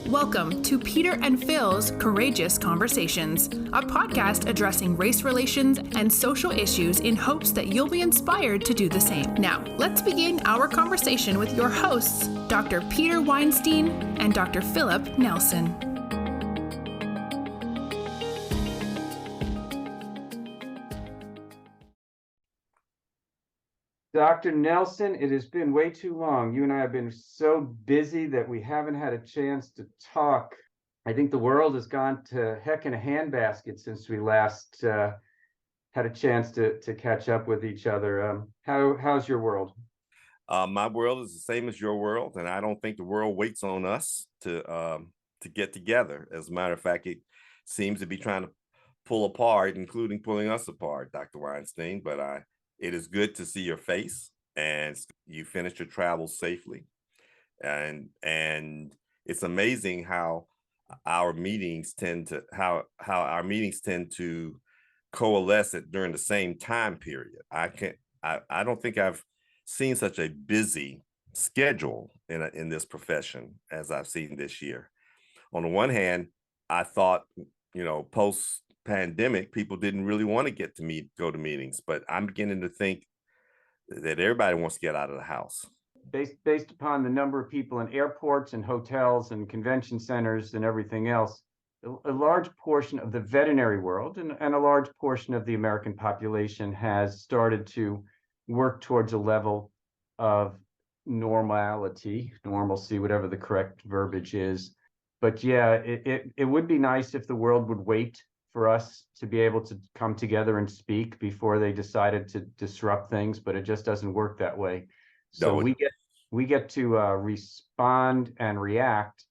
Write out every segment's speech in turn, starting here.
Welcome to Peter and Phil's Courageous Conversations, a podcast addressing race relations and social issues in hopes that you'll be inspired to do the same. Now, let's begin our conversation with your hosts, Dr. Peter Weinstein and Dr. Philip Nelson. Dr. Nelson, it has been way too long. You and I have been so busy that we haven't had a chance to talk. I think the world has gone to heck in a handbasket since we last had a chance to catch up with each other. How's your world? My world is the same as your world, and I don't think the world waits on us to get together. As a matter of fact, it seems to be trying to pull apart, including pulling us apart, Dr. Weinstein. But it is good to see your face, and you finished your travels safely. And it's amazing how our meetings tend to coalesce during the same time period. I don't think I've seen such a busy schedule in this profession as I've seen this year. On the one hand, I thought, post pandemic, people didn't really want to go to meetings, but I'm beginning to think that everybody wants to get out of the house. Based upon the number of people in airports and hotels and convention centers and everything else, a large portion of the veterinary world and a large portion of the American population has started to work towards a level of normalcy, whatever the correct verbiage is. But yeah, it would be nice if the world would wait for us to be able to come together and speak before they decided to disrupt things, but it just doesn't work that way. So we get to respond and react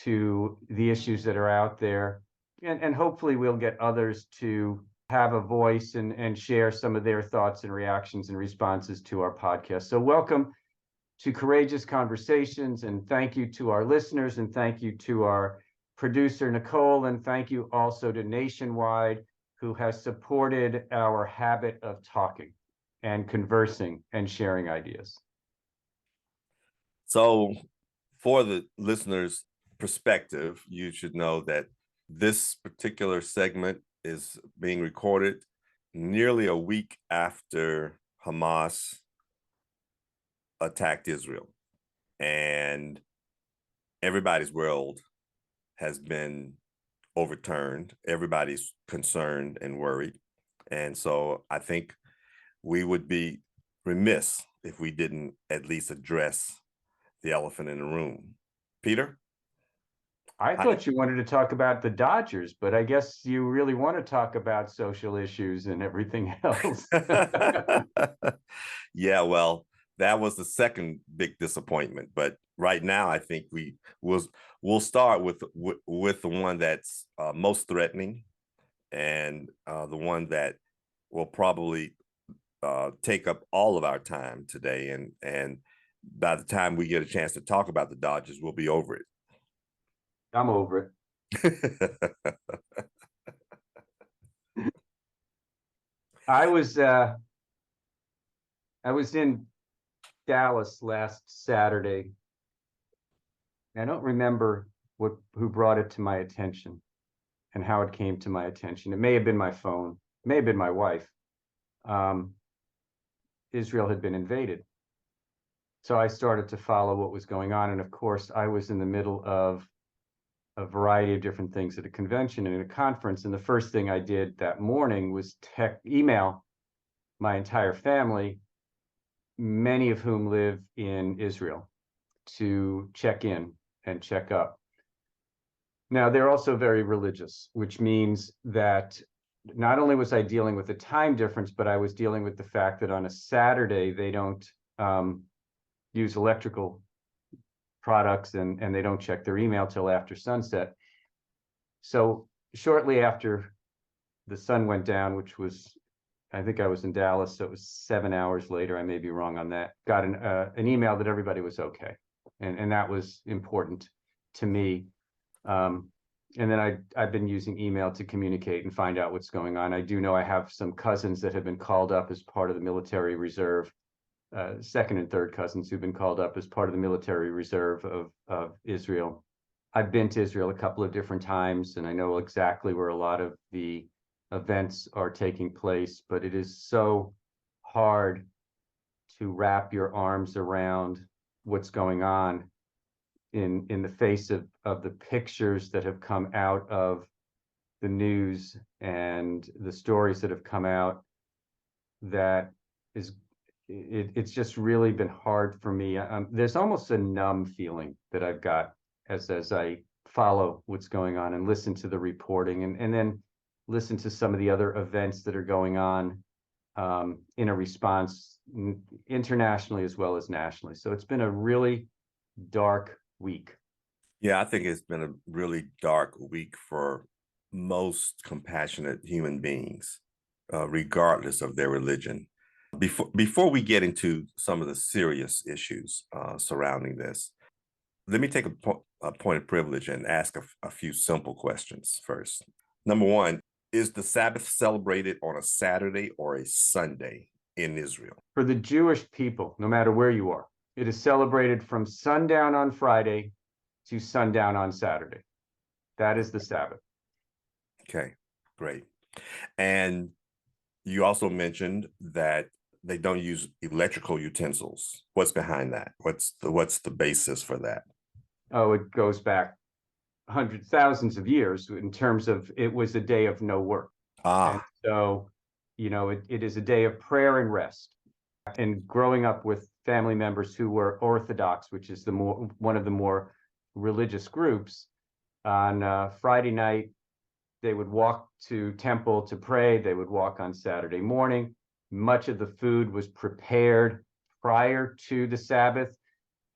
to the issues that are out there, and hopefully we'll get others to have a voice and share some of their thoughts and reactions and responses to our podcast. So welcome to Courageous Conversations, and thank you to our listeners, and thank you to our producer, Nicole, and thank you also to Nationwide, who has supported our habit of talking and conversing and sharing ideas. So for the listeners' perspective, you should know that this particular segment is being recorded nearly a week after Hamas attacked Israel. And everybody's world has been overturned. Everybody's concerned and worried. And so I think we would be remiss if we didn't at least address the elephant in the room. Peter? I thought you wanted to talk about the Dodgers, but I guess you really want to talk about social issues and everything else. Yeah, well, that was the second big disappointment. But right now, I think we'll start with the one that's most threatening, and the one that will probably take up all of our time today. And by the time we get a chance to talk about the Dodgers, we'll be over it. I'm over it. I was in Dallas last Saturday. I don't remember who brought it to my attention and how it came to my attention. It may have been my phone, it may have been my wife. Israel had been invaded. So I started to follow what was going on. And of course, I was in the middle of a variety of different things at a convention and at a conference. And the first thing I did that morning was email my entire family, many of whom live in Israel, to check in and check up. Now, they're also very religious, which means that not only was I dealing with the time difference, but I was dealing with the fact that on a Saturday, they don't use electrical products and they don't check their email till after sunset. So shortly after the sun went down, which was, I think I was in Dallas, so it was 7 hours later, I may be wrong on that, got an email that everybody was okay. And that was important to me. And then I've been using email to communicate and find out what's going on. I do know I have some cousins that have been called up as part of the military reserve, second and third cousins who've been called up as part of the military reserve of Israel. I've been to Israel a couple of different times, and I know exactly where a lot of the events are taking place, but it is so hard to wrap your arms around what's going on in the face of the pictures that have come out of the news and the stories that have come out. That is, it's just really been hard for me. There's almost a numb feeling that I've got as I follow what's going on and listen to the reporting, and then listen to some of the other events that are going on in a response internationally as well as nationally. So it's been a really dark week. Yeah, I think it's been a really dark week for most compassionate human beings, regardless of their religion. Before we get into some of the serious issues surrounding this, let me take a point of privilege and ask a few simple questions first. Number one, is the Sabbath celebrated on a Saturday or a Sunday in Israel? For the Jewish people, no matter where you are, it is celebrated from sundown on Friday to sundown on Saturday. That is the Sabbath. Okay, great. And you also mentioned that they don't use electrical utensils. What's behind that? What's the basis for that? Oh, it goes back hundreds, thousands of years in terms of it was a day of no work. And so, it is a day of prayer and rest. And growing up with family members who were Orthodox, which is one of the more religious groups, on Friday night, they would walk to temple to pray. They would walk on Saturday morning. Much of the food was prepared prior to the Sabbath,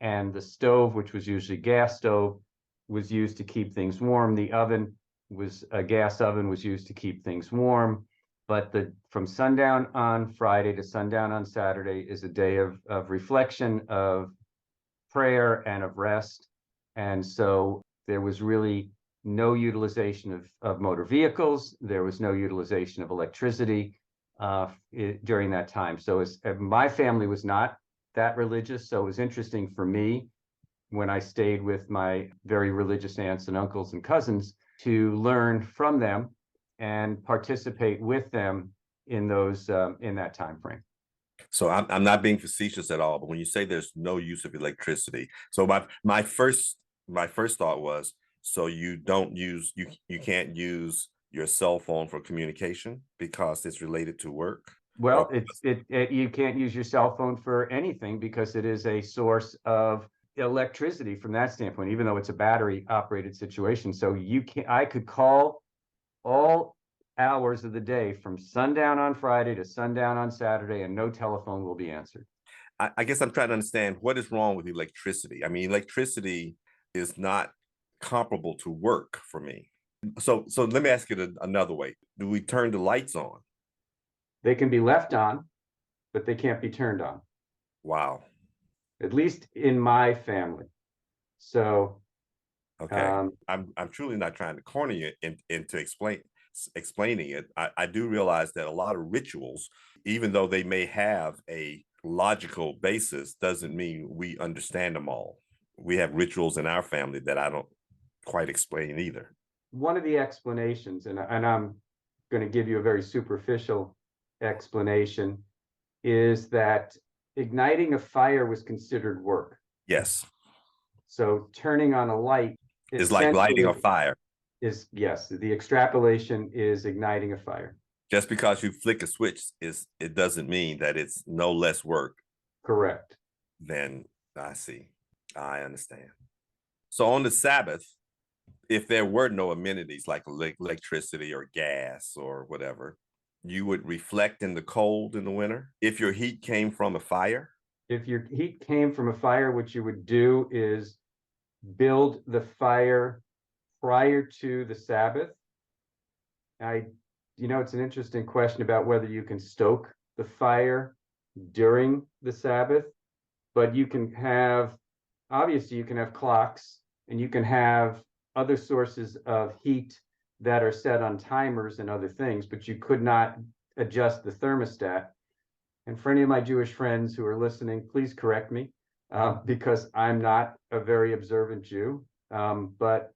and the stove, which was usually gas stove, was used to keep things warm. The oven was a gas oven, was used to keep things warm. But from sundown on Friday to sundown on Saturday is a day of reflection, of prayer, and of rest. And so there was really no utilization of motor vehicles. There was no utilization of electricity during that time. So my family was not that religious, so it was interesting for me when I stayed with my very religious aunts and uncles and cousins to learn from them and participate with them in that time frame. So I'm not being facetious at all, but when you say there's no use of electricity, so my first thought was, so you can't use your cell phone for communication because it's related to work? Well, you can't use your cell phone for anything because it is a source of electricity from that standpoint, even though it's a battery operated situation. So I could call all hours of the day from sundown on Friday to sundown on Saturday, and no telephone will be answered. I guess I'm trying to understand what is wrong with electricity. I mean, electricity is not comparable to work for me. So let me ask it another way. Do we turn the lights on? They can be left on, but they can't be turned on. Wow. At least in my family. So okay. I'm truly not trying to corner you into explaining it. I do realize that a lot of rituals, even though they may have a logical basis, doesn't mean we understand them all. We have rituals in our family that I don't quite explain either. One of the explanations, and I'm going to give you a very superficial explanation, is that igniting a fire was considered work. Yes. So turning on a light is like lighting a fire. Yes, the extrapolation is igniting a fire. Just because you flick a switch, it doesn't mean that it's no less work. Correct. Then I see. I understand. So on the Sabbath, if there were no amenities like electricity or gas or whatever, you would reflect in the cold in the winter if your heat came from a fire? If your heat came from a fire, what you would do is build the fire prior to the Sabbath. It's an interesting question about whether you can stoke the fire during the Sabbath, but obviously you can have clocks, and you can have other sources of heat that are set on timers and other things, but you could not adjust the thermostat. And for any of my Jewish friends who are listening, please correct me, because I'm not a very observant Jew. But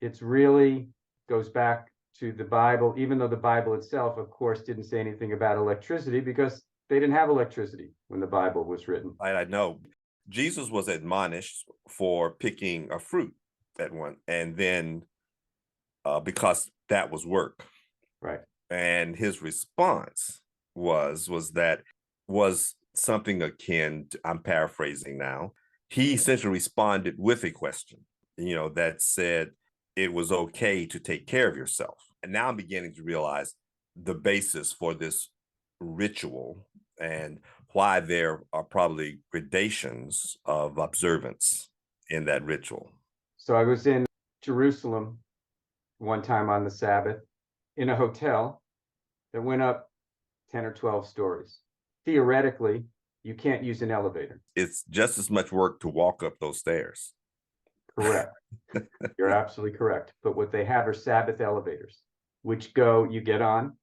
it's really goes back to the Bible, even though the Bible itself, of course, didn't say anything about electricity because they didn't have electricity when the Bible was written. I know Jesus was admonished for picking a fruit at one, and then because that was work. Right. And his response was something akin to, I'm paraphrasing now. He essentially responded with a question, that said it was okay to take care of yourself. And now I'm beginning to realize the basis for this ritual and why there are probably gradations of observance in that ritual. So I was in Jerusalem one time on the Sabbath in a hotel that went up 10 or 12 stories. Theoretically, you can't use an elevator. It's just as much work to walk up those stairs. Correct. You're absolutely correct. But what they have are Sabbath elevators, which you get on,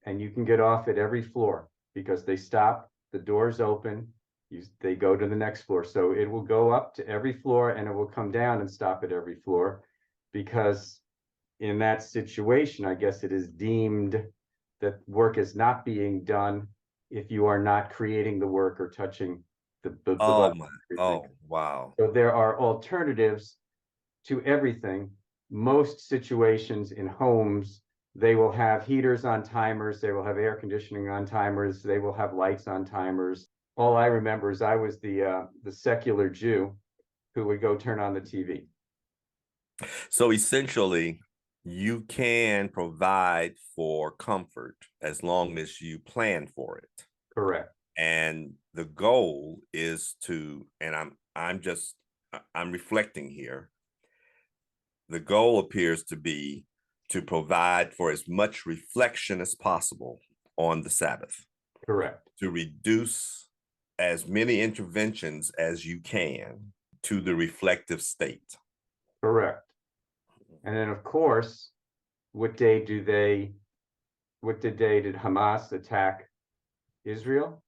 and you can get off at every floor because they stop, the doors open, they go to the next floor. So it will go up to every floor and it will come down and stop at every floor, because in that situation, I guess it is deemed that work is not being done if you are not creating the work or touching the wow. So there are alternatives to everything. Most situations in homes, they will have heaters on timers, they will have air conditioning on timers, they will have lights on timers. All I remember is I was the secular Jew who would go turn on the TV. So essentially, you can provide for comfort as long as you plan for it. Correct. And the goal is to, and I'm reflecting here. The goal appears to be to provide for as much reflection as possible on the Sabbath. Correct. To reduce as many interventions as you can to the reflective state. Correct. And then, of course, what day did Hamas attack Israel?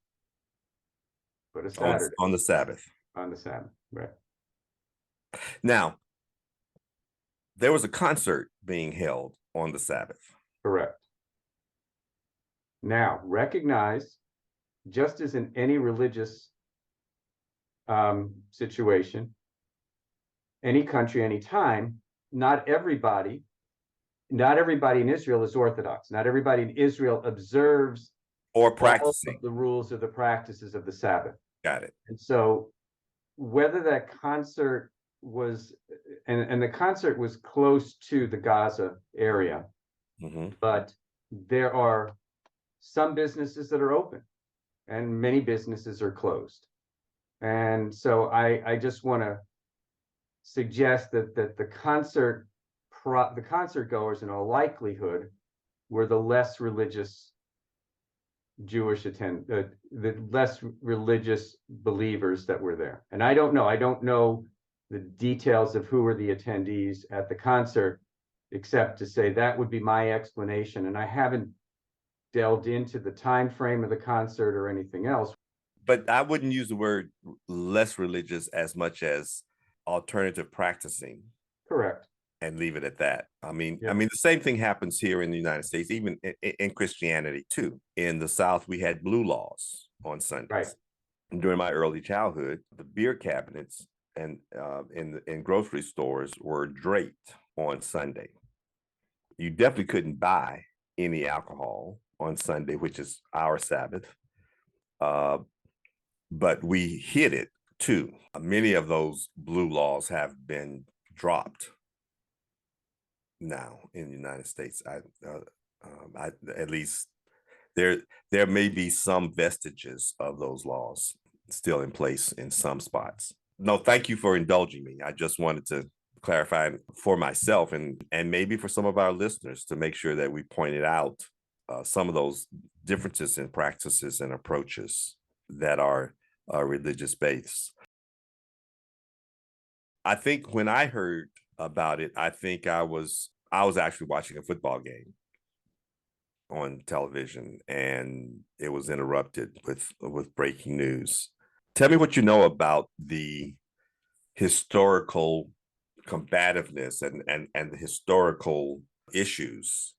But a Saturday. On the Sabbath. On the Sabbath, right. Now, there was a concert being held on the Sabbath. Correct. Now, recognize, just as in any religious situation, any country, any time, not everybody in Israel is Orthodox. Not everybody in Israel observes or practicing the rules or the practices of the Sabbath. Got it. And so whether that concert was, and the concert was close to the Gaza area, but there are some businesses that are open and many businesses are closed. And so I just want to suggest that the concert goers in all likelihood were the less religious the less religious believers that were there. And I don't know the details of who were the attendees at the concert, except to say that would be my explanation. And I haven't delved into the time frame of the concert or anything else. But I wouldn't use the word less religious as much as alternative practicing. Correct. And leave it at that. I mean, the same thing happens here in the United States, even in Christianity too. In the South, we had blue laws on Sundays. Right. During my early childhood, the beer cabinets and in grocery stores were draped on Sunday. You definitely couldn't buy any alcohol on Sunday, which is our Sabbath. But we hid it too. Many of those blue laws have been dropped now in the United States. I at least there may be some vestiges of those laws still in place in some spots. No, thank you for indulging me. I just wanted to clarify for myself and maybe for some of our listeners to make sure that we pointed out some of those differences in practices and approaches that are religious based. I think when I heard about it, I think I was actually watching a football game on television, and it was interrupted with breaking news. Tell me what you know about the historical combativeness and the historical issues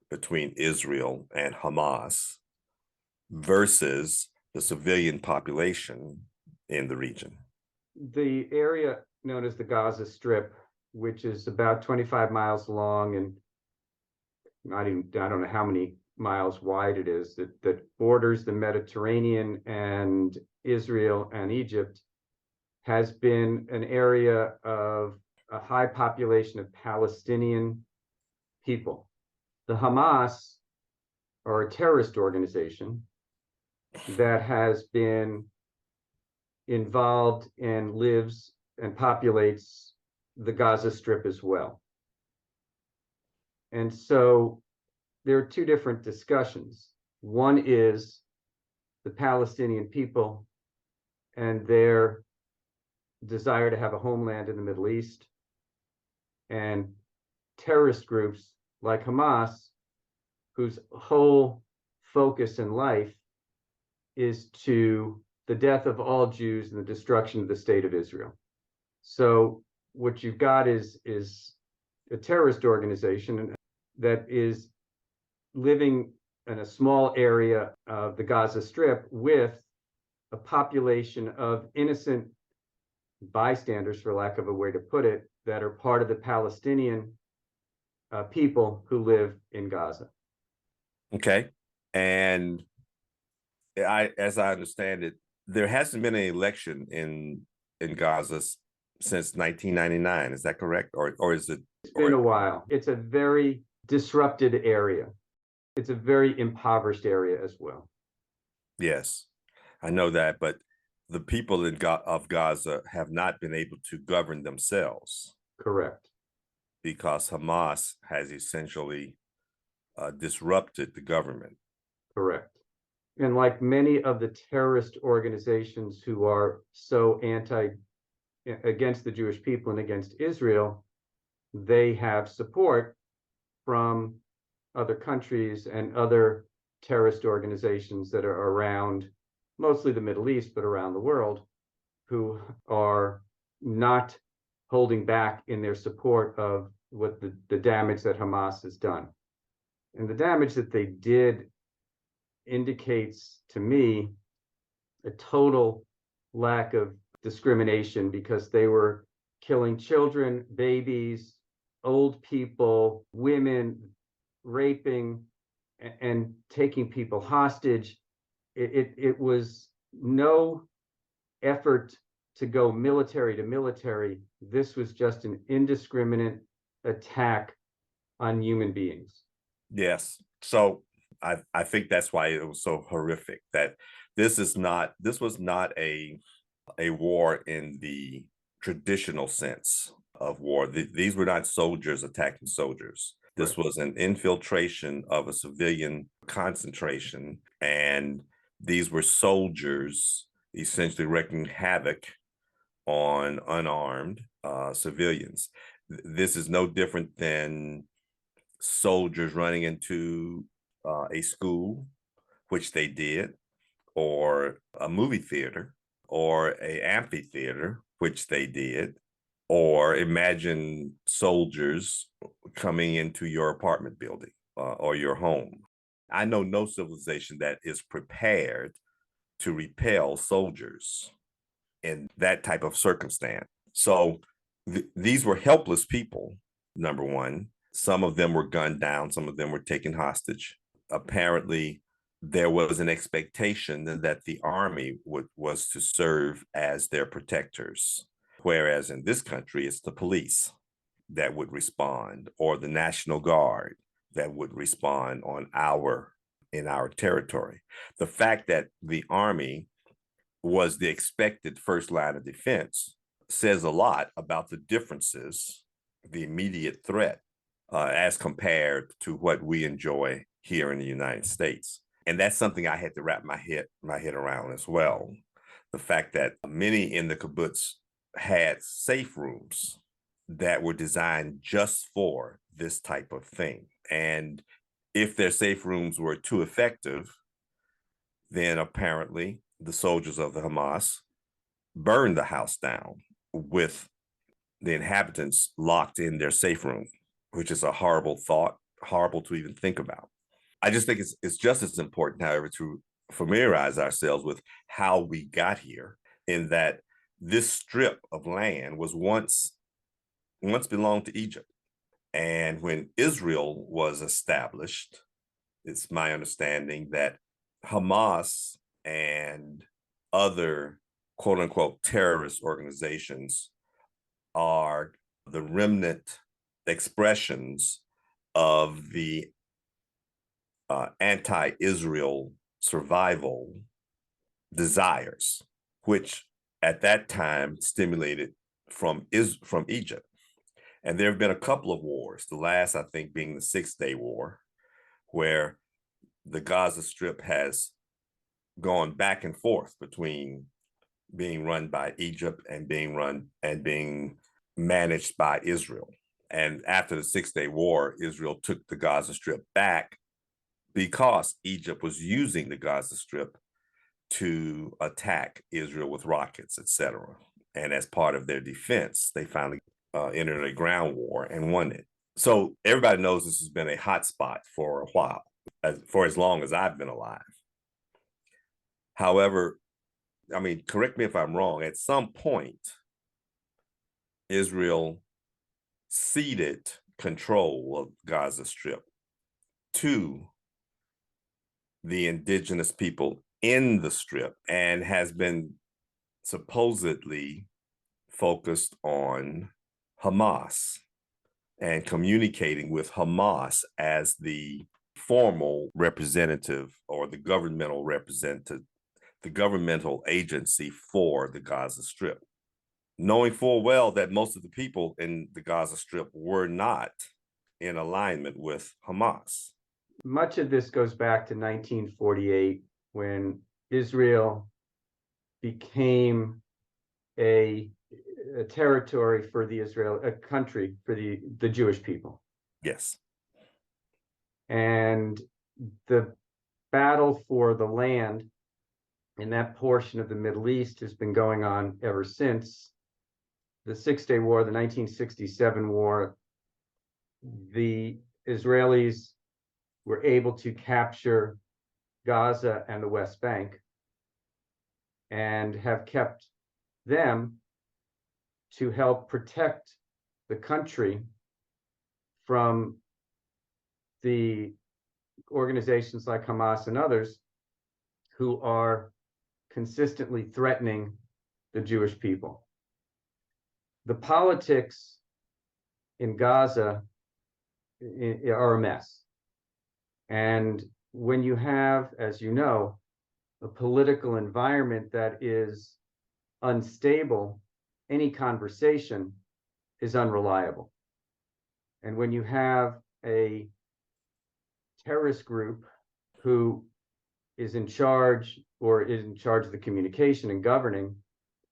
between Israel and Hamas versus the civilian population in the region? The area known as the Gaza Strip, which is about 25 miles long and I don't know how many miles wide it is, that borders the Mediterranean and Israel and Egypt, has been an area of a high population of Palestinian people. The Hamas are a terrorist organization that has been involved and lives and populates the Gaza Strip as well. And so there are two different discussions. One is the Palestinian people and their desire to have a homeland in the Middle East, and terrorist groups like Hamas, whose whole focus in life is to the death of all Jews and the destruction of the state of Israel. So what you've got is a terrorist organization that is living in a small area of the Gaza Strip with a population of innocent bystanders, for lack of a way to put it, that are part of the Palestinian people who live in Gaza. Okay. And as I understand it, there hasn't been an election in Gaza since 1999. Is that correct? Or is it? It's been a while. It's a very disrupted area. It's a very impoverished area as well. Yes, I know that, but the people of Gaza have not been able to govern themselves. Correct. Because Hamas has essentially disrupted the government. Correct. And like many of the terrorist organizations who are so against the Jewish people and against Israel, they have support from other countries and other terrorist organizations that are around, mostly the Middle East, but around the world, who are not holding back in their support of what the damage that Hamas has done. And the damage that they did indicates to me a total lack of discrimination, because they were killing children, babies, old people, women, raping and taking people hostage. It was no effort to go military to military. This was just an indiscriminate attack on human beings. Yes. So I think that's why it was so horrific, that this was not a war in the traditional sense of war. These were not soldiers attacking soldiers. This was an infiltration of a civilian concentration, and these were soldiers essentially wreaking havoc on unarmed civilians. This is no different than soldiers running into a school, which they did, or a movie theater, or an amphitheater, which they did, or imagine soldiers coming into your apartment building or your home. I know no civilization that is prepared to repel soldiers in that type of circumstance. So these were helpless people, number one. Some of them were gunned down, some of them were taken hostage. Apparently, there was an expectation that the army was to serve as their protectors, whereas in this country, it's the police that would respond, or the National Guard that would respond in our territory. The fact that the army was the expected first line of defense says a lot about the differerences, the immediate threat, as compared to what we enjoy here in the United States. And that's something I had to wrap my head around as well. The fact that many in the kibbutz had safe rooms that were designed just for this type of thing. And if their safe rooms were too effective, then apparently the soldiers of the Hamas burned the house down with the inhabitants locked in their safe room, which is a horrible thought, horrible to even think about. I just think it's just as important, however, to familiarize ourselves with how we got here, in that this strip of land was once belonged to Egypt. And when Israel was established, it's my understanding that Hamas and other quote unquote terrorist organizations are the remnant expressions of the anti-Israel survival desires, which at that time stimulated from Egypt. And there have been a couple of wars, the last, I think, being the 6-Day War, where the Gaza Strip has gone back and forth between being run by Egypt and being managed by Israel. And after the 6-Day War, Israel took the Gaza Strip back because Egypt was using the Gaza Strip to attack Israel with rockets, etc. And as part of their defense, they finally entered a ground war and won it. So everybody knows this has been a hot spot for a while, for as long as I've been alive. However, I mean, correct me if I'm wrong, at some point, Israel ceded control of Gaza Strip to the indigenous people in the Strip and has been supposedly focused on Hamas and communicating with Hamas as the formal representative or the governmental representative, the governmental agency for the Gaza Strip, knowing full well that most of the people in the Gaza Strip were not in alignment with Hamas. Much of this goes back to 1948, when Israel became a territory for a country for the Jewish people. Yes. And the battle for the land in that portion of the Middle East has been going on ever since the 6-Day War, the 1967 war. The Israelis were able to capture Gaza and the West Bank and have kept them to help protect the country from the organizations like Hamas and others who are consistently threatening the Jewish people. The politics in Gaza are a mess. And when you have, as you know, a political environment that is unstable, any conversation is unreliable. And when you have a terrorist group who is in charge or is in charge of the communication and governing,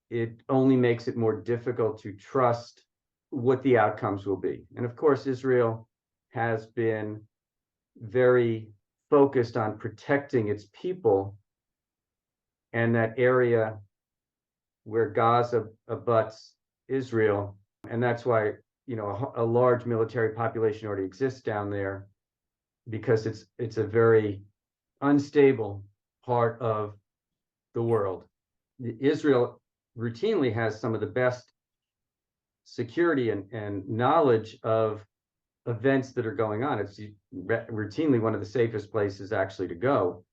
it only makes it more difficult to trust what the outcomes will be. And of course, Israel has been very focused on protecting its people, and that area where Gaza abuts Israel, and that's why, you know, a large military population already exists down there, because it's a very unstable part of the world. Israel routinely has some of the best security and knowledge of events that are going on. It's routinely one of the safest places actually to go.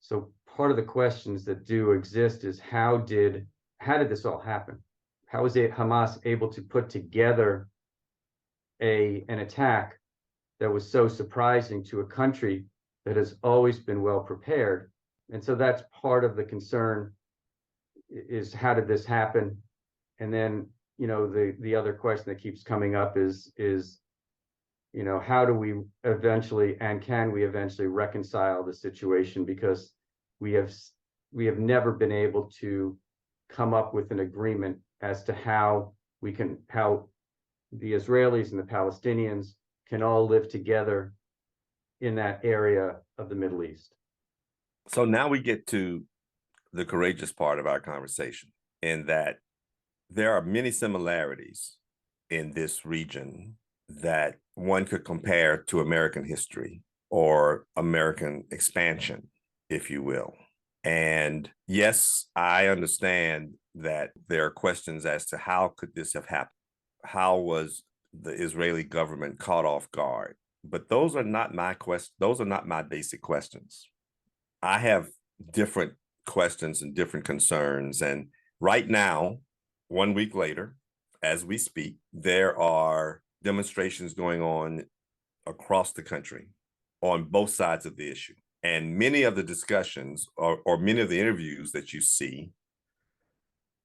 So part of the questions that do exist is how did this all happen? How was Hamas able to put together an attack that was so surprising to a country that has always been well prepared? And so that's part of the concern, is how did this happen? And then, you know, the other question that keeps coming up is, you know, how do we eventually, and can we eventually reconcile the situation? Because we have never been able to come up with an agreement as to how the Israelis and the Palestinians can all live together in that area of the Middle East. So now we get to the courageous part of our conversation, in that there are many similarities in this region that one could compare to American history or American expansion, if you will. And yes, I understand that there are questions as to how could this have happened? How was the Israeli government caught off guard? But those are not my questions. Those are not my basic questions. I have different questions and different concerns. And right now, 1 week later, as we speak, there are demonstrations going on across the country on both sides of the issue. And many of the discussions or many of the interviews that you see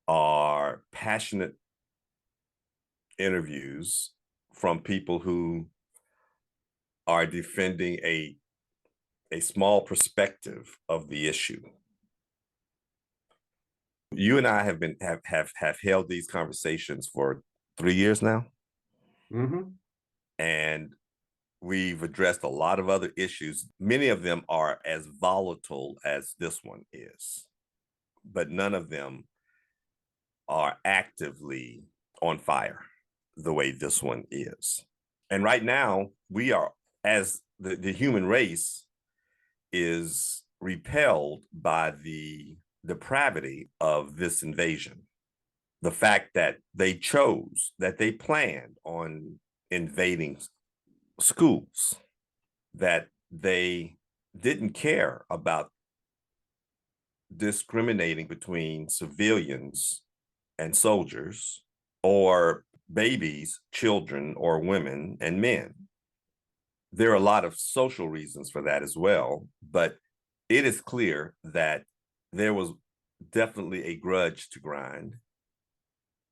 are passionate interviews from people who are defending a small perspective of the issue. You and I have held these conversations for 3 years now. Mm-hmm. And we've addressed a lot of other issues. Many of them are as volatile as this one is, but none of them are actively on fire the way this one is. And right now, we are, as the human race, is repelled by the depravity of this invasion. The fact that they chose, that they planned on invading schools, that they didn't care about discriminating between civilians and soldiers, or babies, children, or women and men. There are a lot of social reasons for that as well, but it is clear that there was definitely a grudge to grind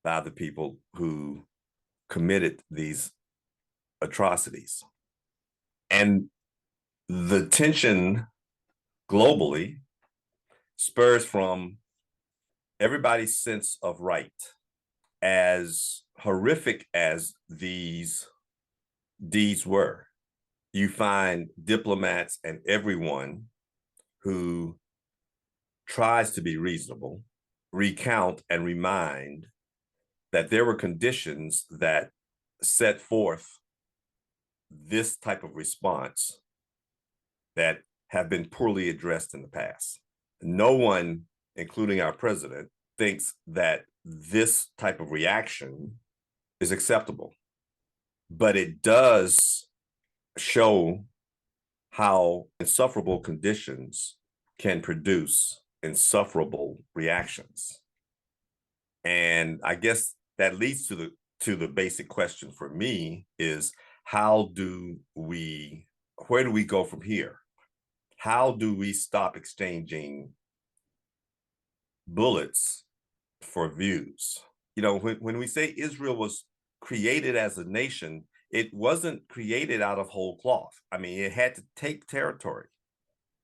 by the people who committed these atrocities. And the tension globally spurs from everybody's sense of right. As horrific as these deeds were, you find diplomats and everyone who tries to be reasonable recount and remind that there were conditions that set forth this type of response that have been poorly addressed in the past. No one, including our president, thinks that this type of reaction is acceptable, but it does show how insufferable conditions can produce insufferable reactions. And I guess that leads to the basic question for me is, where do we go from here? How do we stop exchanging bullets for views? You know, when we say Israel was created as a nation, it wasn't created out of whole cloth. I mean, it had to take territory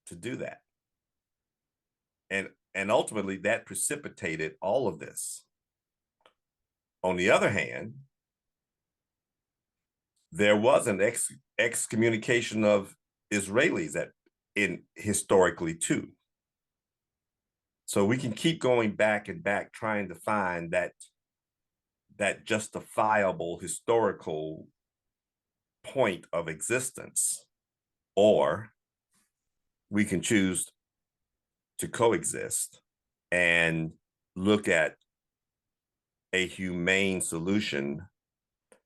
to do that. And ultimately that precipitated all of this. On the other hand, there was an excommunication of Israelis historically too. So we can keep going back and back trying to find that justifiable historical point of existence, or we can choose to coexist and look at a humane solution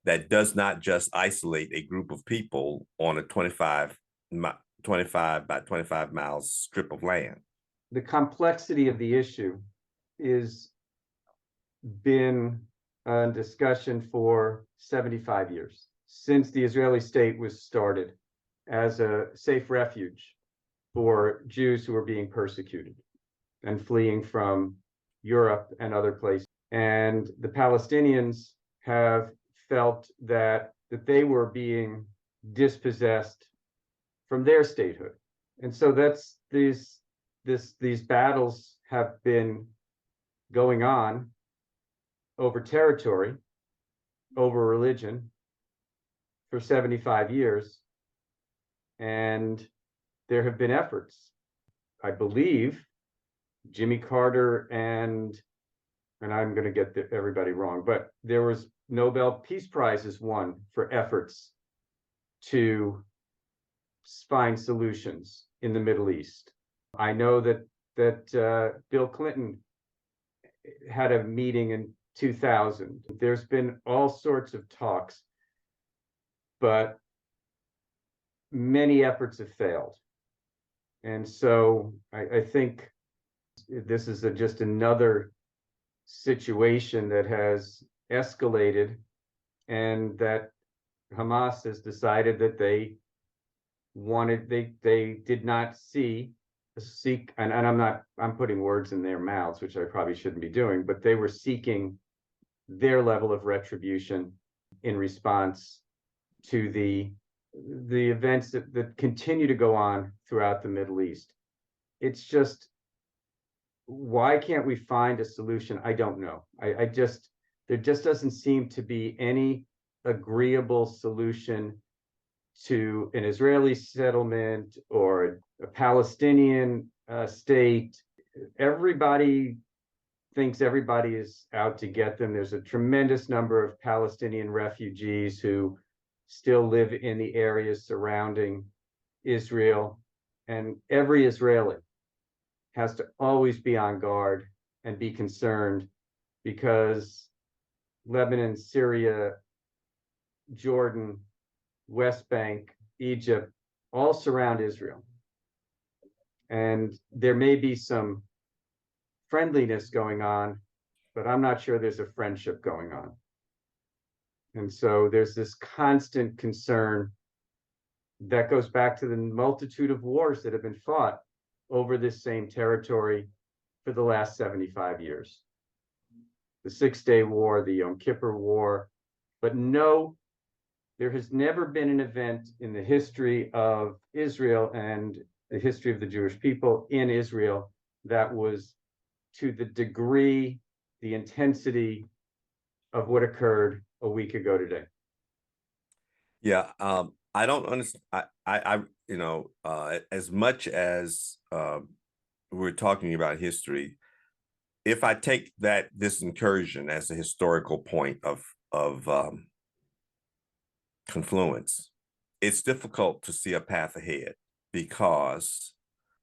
that does not just isolate a group of people on a 25 by 25 miles strip of land. The complexity of the issue is been a discussion for 75 years, since the Israeli state was started as a safe refuge for Jews who were being persecuted and fleeing from Europe and other places. And the Palestinians have felt that they were being dispossessed from their statehood. And so that's these battles have been going on over territory, over religion for 75 years. And there have been efforts, I believe, Jimmy Carter and I'm going to get everybody wrong, but there was Nobel Peace Prizes won for efforts to find solutions in the Middle East. I know that Bill Clinton had a meeting in 2000. There's been all sorts of talks, but many efforts have failed. And so I think this is just another situation that has escalated, and that Hamas has decided that they did not seek, and I'm putting words in their mouths, which I probably shouldn't be doing, but they were seeking their level of retribution in response to the events that continue to go on throughout the Middle East. It's just, why can't we find a solution? I don't know. There just doesn't seem to be any agreeable solution to an Israeli settlement or a Palestinian state. Everybody thinks everybody is out to get them. There's a tremendous number of Palestinian refugees who still live in the areas surrounding Israel, and every Israeli has to always be on guard and be concerned, because Lebanon, Syria, Jordan, West Bank, Egypt, all surround Israel. And there may be some friendliness going on, but I'm not sure there's a friendship going on. And so there's this constant concern that goes back to the multitude of wars that have been fought over this same territory for the last 75 years. The Six-Day War, the Yom Kippur War, but no, there has never been an event in the history of Israel and the history of the Jewish people in Israel that was to the degree, the intensity of what occurred a week ago today. Yeah, I don't understand. As much as we're talking about history, if I take this incursion as a historical point of confluence, it's difficult to see a path ahead, because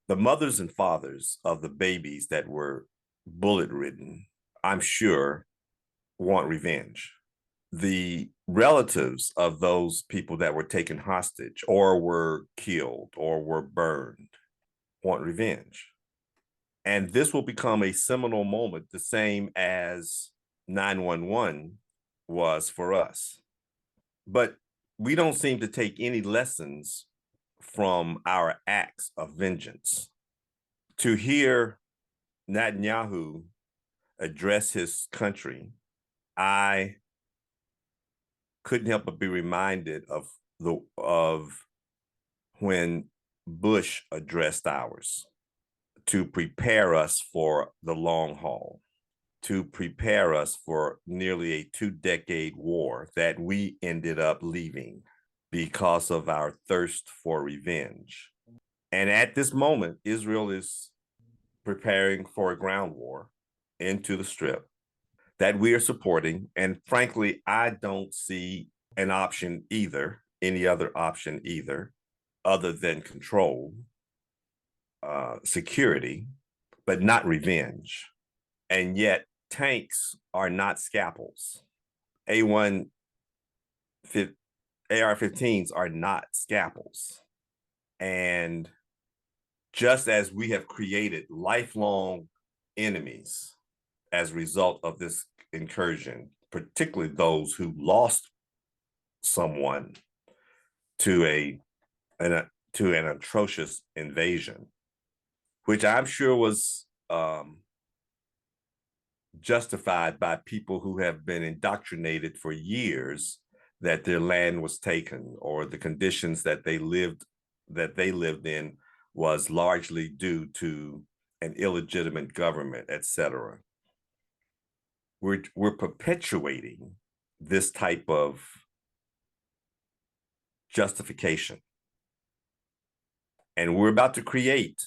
the mothers and fathers of the babies that were bullet-ridden, I'm sure, want revenge. The relatives of those people that were taken hostage or were killed or were burned want revenge. And this will become a seminal moment, the same as 9/11 was for us. But we don't seem to take any lessons from our acts of vengeance. To hear Netanyahu address his country, I couldn't help but be reminded of when Bush addressed ours, to prepare us for the long haul, to prepare us for nearly a 2-decade war that we ended up leaving because of our thirst for revenge. And at this moment, Israel is preparing for a ground war into the Strip that we are supporting. And frankly, I don't see an option either, any other option either, other than control, security, but not revenge. And yet tanks are not scalpels. AR-15s are not scalpels. And just as we have created lifelong enemies as a result of this incursion, particularly those who lost someone to an atrocious invasion, which I'm sure was justified by people who have been indoctrinated for years that their land was taken, or the conditions that they lived in was largely due to an illegitimate government, etc. We're perpetuating this type of justification. And we're about to create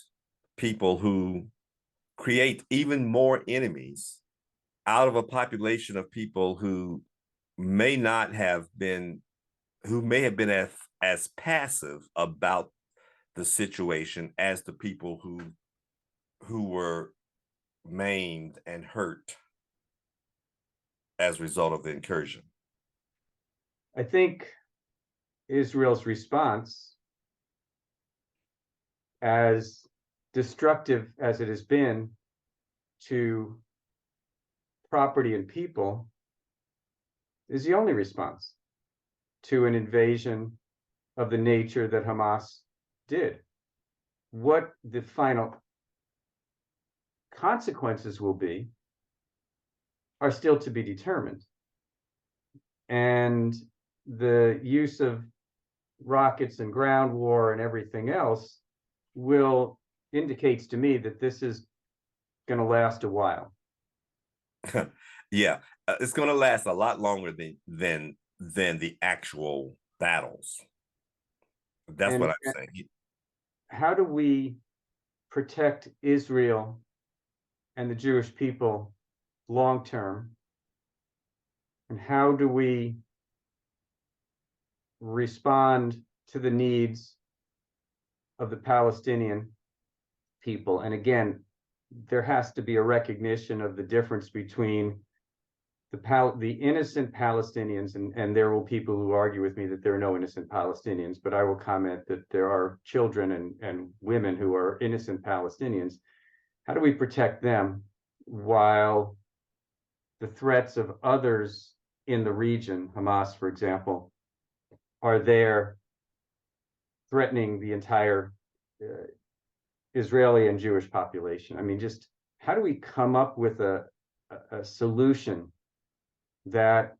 people who create even more enemies out of a population of people who may not have been, who may have been as passive about the situation as the people who were maimed and hurt as a result of the incursion. I think Israel's response, as destructive as it has been to property and people, is the only response to an invasion of the nature that Hamas did. What the final consequences will be are still to be determined. And the use of rockets and ground war and everything else indicates to me that this is going to last a while. Yeah, it's going to last a lot longer than the actual battles. That's what I'm saying. How do we protect Israel and the Jewish people long term? And how do we respond to the needs of the Palestinian people? And again, there has to be a recognition of the difference between the innocent Palestinians, and there will be people who argue with me that there are no innocent Palestinians, but I will comment that there are children and women who are innocent Palestinians. How do we protect them while the threats of others in the region, Hamas, for example, are there threatening the entire Israeli and Jewish population? I mean, just how do we come up with a solution that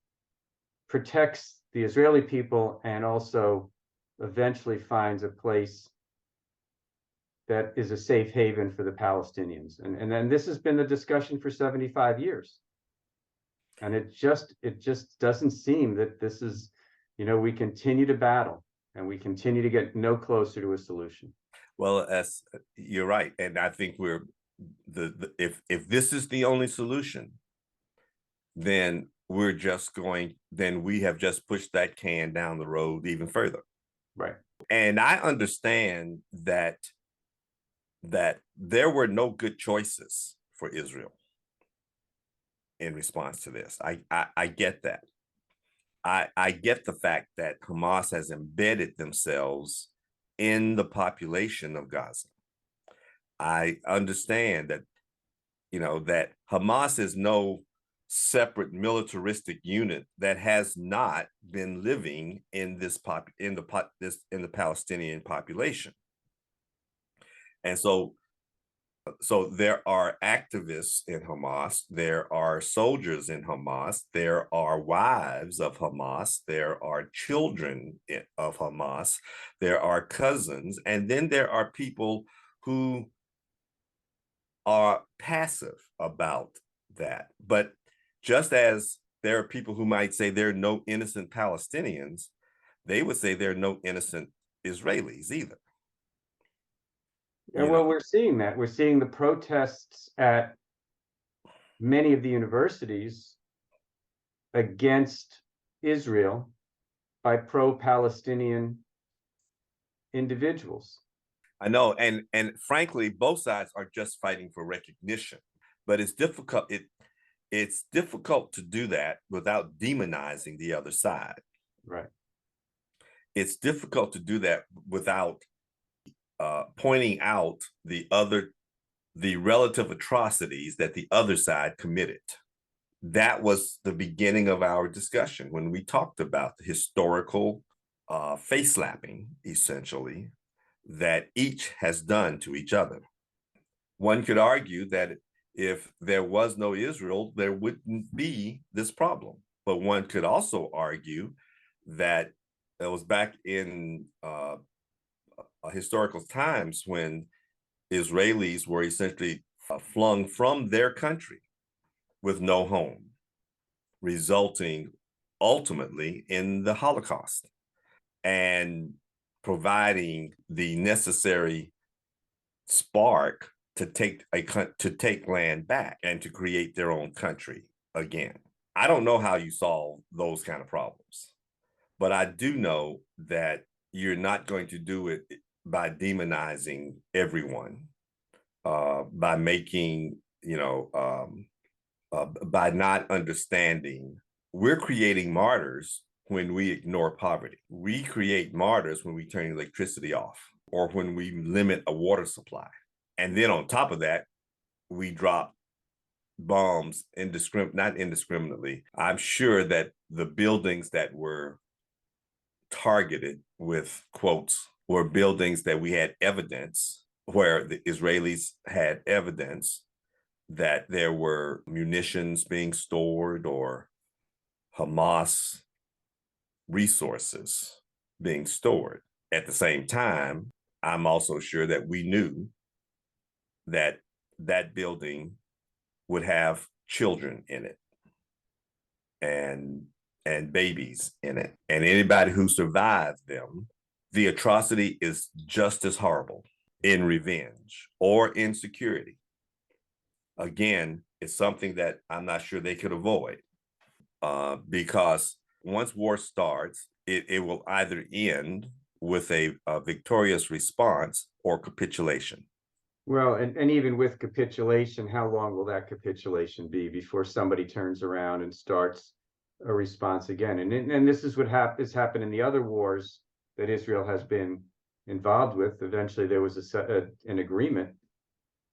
protects the Israeli people and also eventually finds a place that is a safe haven for the Palestinians? And then this has been the discussion for 75 years. And it just doesn't seem that this is, we continue to battle and we continue to get no closer to a solution. Well, you're right. And I think if this is the only solution, then we have just pushed that can down the road even further. Right. And I understand that there were no good choices for Israel in response to this. I get that. I get the fact that Hamas has embedded themselves in the population of Gaza. I understand that, that Hamas is no separate militaristic unit that has not been living in in the Palestinian population. And so there are activists in Hamas, there are soldiers in Hamas, there are wives of Hamas, there are children of Hamas, there are cousins, and then there are people who are passive about that. But just as there are people who might say there are no innocent Palestinians, they would say there are no innocent Israelis either. Yeah, well, we're seeing that. We're seeing the protests at many of the universities against Israel by pro-Palestinian individuals. I know, and frankly, both sides are just fighting for recognition, but it's difficult. It's difficult to do that without demonizing the other side. Right. It's difficult to do that without pointing out the relative atrocities that the other side committed. That was the beginning of our discussion when we talked about the historical face slapping, essentially, that each has done to each other. One could argue that if there was no Israel, there wouldn't be this problem. But one could also argue that it was back in historical times when Israelis were essentially flung from their country with no home, resulting ultimately in the Holocaust and providing the necessary spark to take land back and to create their own country again. I don't know how you solve those kind of problems, but I do know that you're not going to do it by demonizing everyone, by making, by not understanding. We're creating martyrs when we ignore poverty. We create martyrs when we turn electricity off or when we limit a water supply. And then on top of that, we drop bombs not indiscriminately. I'm sure that the buildings that were targeted with quotes were buildings that we had evidence, where the Israelis had evidence that there were munitions being stored or Hamas resources being stored. At the same time, I'm also sure that we knew that that building would have children in it and babies in it. And anybody who survived them, the atrocity is just as horrible in revenge or insecurity. Again, it's something that I'm not sure they could avoid, because once war starts, it will either end with a victorious response or capitulation. Well, and even with capitulation, how long will that capitulation be before somebody turns around and starts a response again? And this is what has happened in the other wars that Israel has been involved with. Eventually, there was an agreement,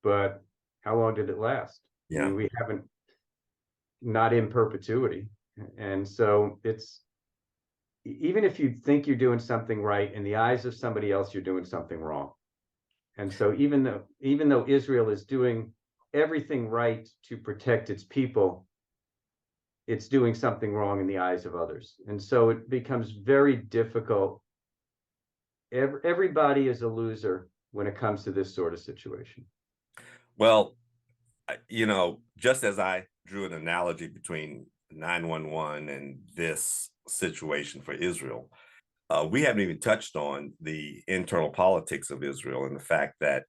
but how long did it last? Yeah. I mean, we haven't, not in perpetuity. And so it's, even if you think you're doing something right, in the eyes of somebody else, you're doing something wrong. And so even though Israel is doing everything right to protect its people, it's doing something wrong in the eyes of others. And so it becomes very difficult. Everybody is a loser when it comes to this sort of situation. Well, just as I drew an analogy between 9/11 and this situation for Israel, we haven't even touched on the internal politics of Israel and the fact that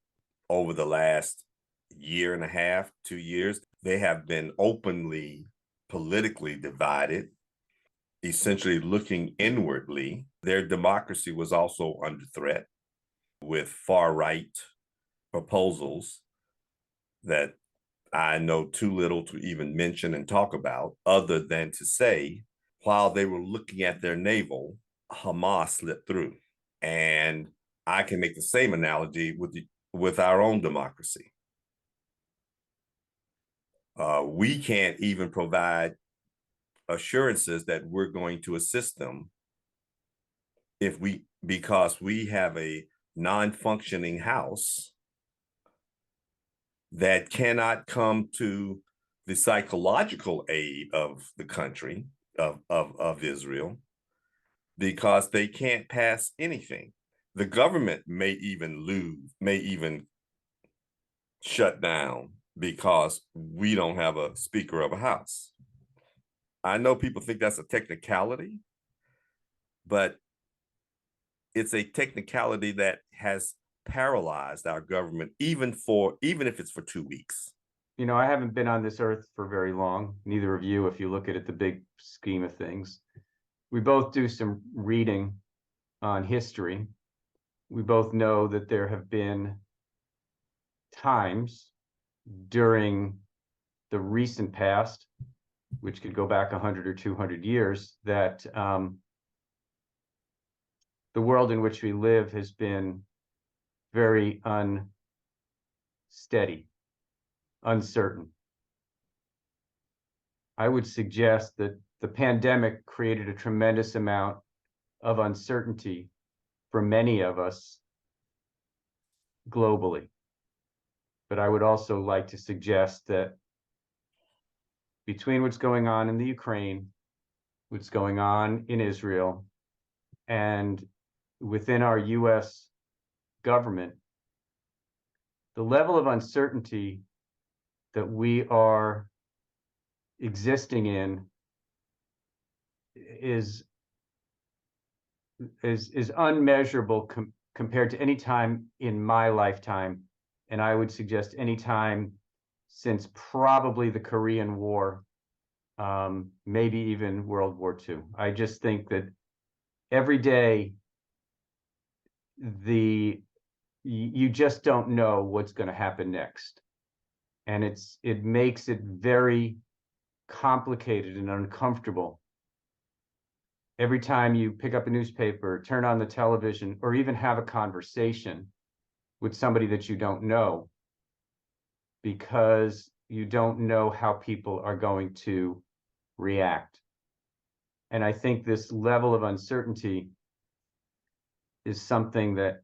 over the last year and a half, 2 years, they have been openly politically divided, essentially looking inwardly. Their democracy was also under threat with far-right proposals that I know too little to even mention and talk about, other than to say, while they were looking at their navel, Hamas slipped through. And I can make the same analogy with our own democracy. We can't even provide assurances that we're going to assist them because we have a non-functioning house that cannot come to the psychological aid of the country of Israel, because they can't pass anything. The government may even shut down because we don't have a Speaker of a House. I know people think that's a technicality, but it's a technicality that has paralyzed our government, even if it's for 2 weeks. I haven't been on this earth for very long, neither of you, if you look at it, the big scheme of things. We both do some reading on history. We both know that there have been times during the recent past, which could go back 100 or 200 years, that the world in which we live has been very unsteady, uncertain. I would suggest that the pandemic created a tremendous amount of uncertainty for many of us globally. But I would also like to suggest that between what's going on in the Ukraine, what's going on in Israel, and within our US government, the level of uncertainty that we are existing in is unmeasurable compared to any time in my lifetime, and I would suggest any time since probably the Korean War maybe even World War II. I just think that every day you just don't know what's going to happen next. And it makes it very complicated and uncomfortable. Every time you pick up a newspaper, turn on the television, or even have a conversation with somebody that you don't know, because you don't know how people are going to react. And I think this level of uncertainty is something that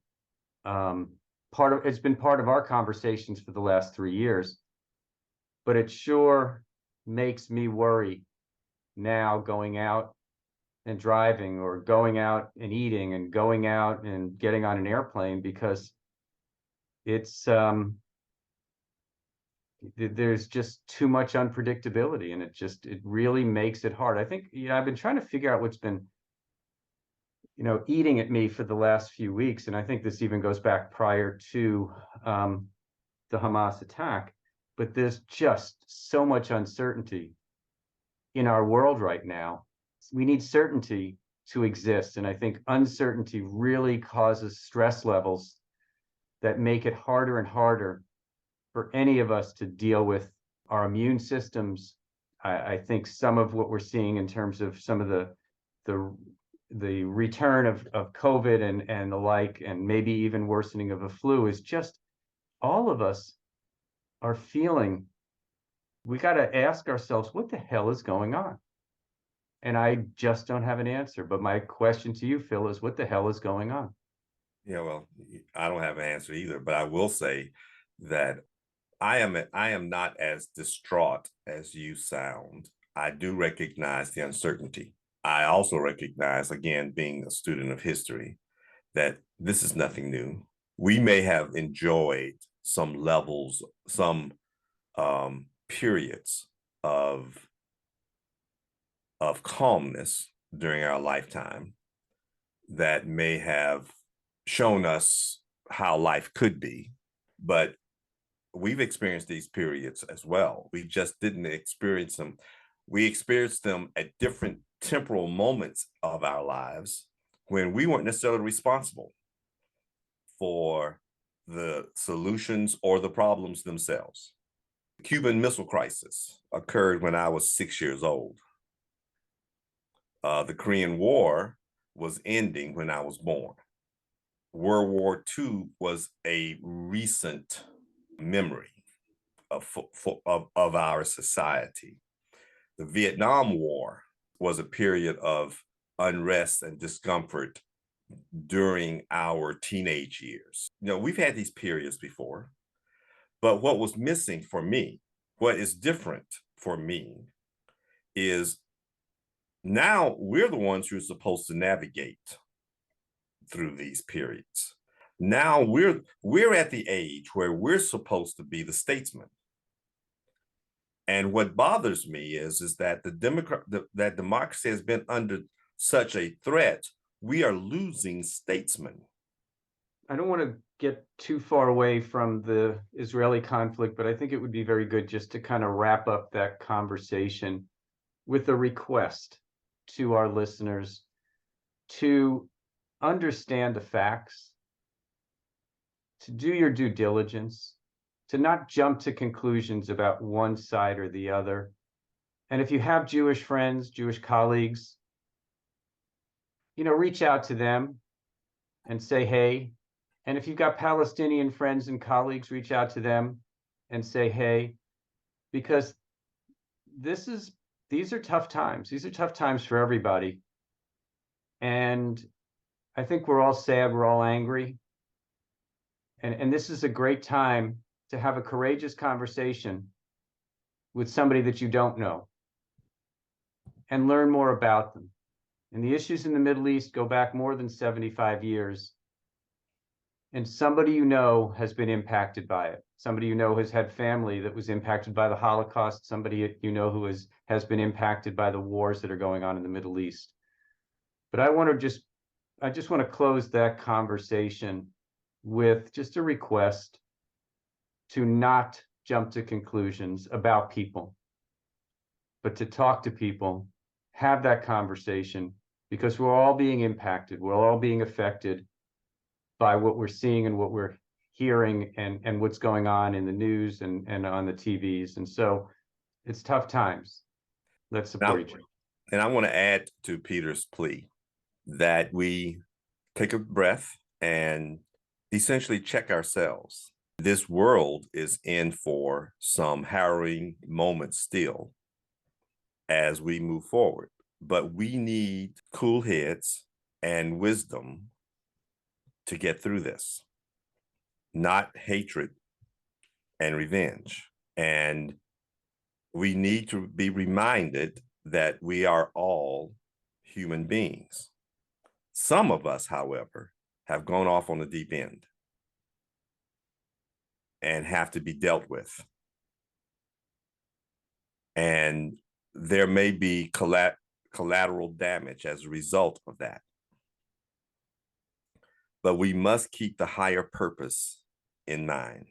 it's been part of our conversations for the last 3 years, but it sure makes me worry now going out and driving, or going out and eating, and going out and getting on an airplane, because it's there's just too much unpredictability, and it really makes it hard. I think, I've been trying to figure out what's been eating at me for the last few weeks, and I think this even goes back prior to the Hamas attack, but there's just so much uncertainty in our world right now. We need certainty to exist, and I think uncertainty really causes stress levels that make it harder and harder for any of us to deal with our immune systems. I think some of what we're seeing in terms of some of the return of COVID and the like, and maybe even worsening of a flu, is just all of us are feeling, we got to ask ourselves, what the hell is going on? And I just don't have an answer. But my question to you, Phil, is what the hell is going on? Yeah, well, I don't have an answer either, but I will say that I am not as distraught as you sound. I do recognize the uncertainty. I also recognize, again, being a student of history, that this is nothing new. We may have enjoyed some levels, some periods of calmness during our lifetime that may have shown us how life could be, but we've experienced these periods as well. We just didn't experience them. We experienced them at different temporal moments of our lives when we weren't necessarily responsible for the solutions or the problems themselves. The Cuban Missile Crisis occurred when I was 6 years old. The Korean War was ending when I was born. World War II was a recent memory of our society. The Vietnam War was a period of unrest and discomfort during our teenage years. We've had these periods before, but what was missing for me, what is different for me, is now we're the ones who are supposed to navigate through these periods. Now we're at the age where we're supposed to be the statesman. And what bothers me is that that democracy has been under such a threat. We are losing statesmen. I don't want to get too far away from the Israeli conflict, but I think it would be very good just to kind of wrap up that conversation with a request to our listeners to understand the facts, to do your due diligence, to not jump to conclusions about one side or the other. And if you have Jewish friends, Jewish colleagues, reach out to them and say, hey. And if you've got Palestinian friends and colleagues, reach out to them and say, hey, because these are tough times. These are tough times for everybody. And I think we're all sad, we're all angry. And this is a great time to have a courageous conversation with somebody that you don't know and learn more about them. And the issues in the Middle East go back more than 75 years. And somebody has been impacted by it. Somebody has had family that was impacted by the Holocaust. Somebody who has been impacted by the wars that are going on in the Middle East. But I just want to close that conversation with just a request to not jump to conclusions about people. but to talk to people, have that conversation, because we're all being impacted. We're all being affected by what we're seeing and what we're hearing and what's going on in the news and on the TVs. And so it's tough times. Let's support each other. And I want to add to Peter's plea that we take a breath and essentially check ourselves. This world is in for some harrowing moments still as we move forward, but we need cool heads and wisdom to get through this, not hatred and revenge. And we need to be reminded that we are all human beings. Some of us, however, have gone off on the deep end and have to be dealt with. And there may be collateral damage as a result of that. But we must keep the higher purpose in mind.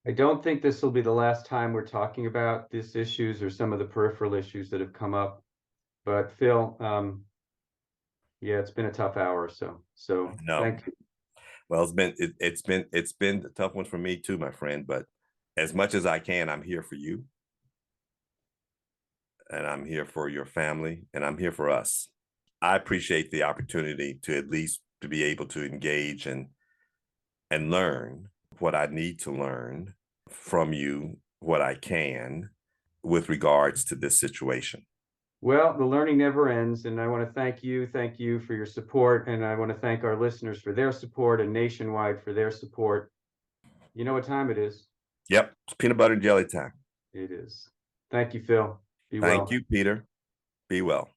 I don't think this will be the last time we're talking about these issues or some of the peripheral issues that have come up. But Phil, yeah, it's been a tough hour or so. So thank you. Well, it's been a tough one for me too, my friend. But as much as I can, I'm here for you, and I'm here for your family, and I'm here for us. I appreciate the opportunity to at least to be able to engage and learn what I need to learn from you, what I can, with regards to this situation. Well, the learning never ends, and I want to thank you for your support, and I want to thank our listeners for their support and Nationwide for their support. You know what time it is? Yep, it's peanut butter and jelly time. It is. Thank you, Phil. Be well. Thank you, Peter. Be well.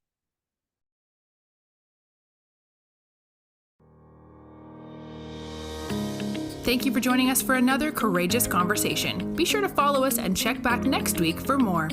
Thank you for joining us for another courageous conversation. Be sure to follow us and check back next week for more.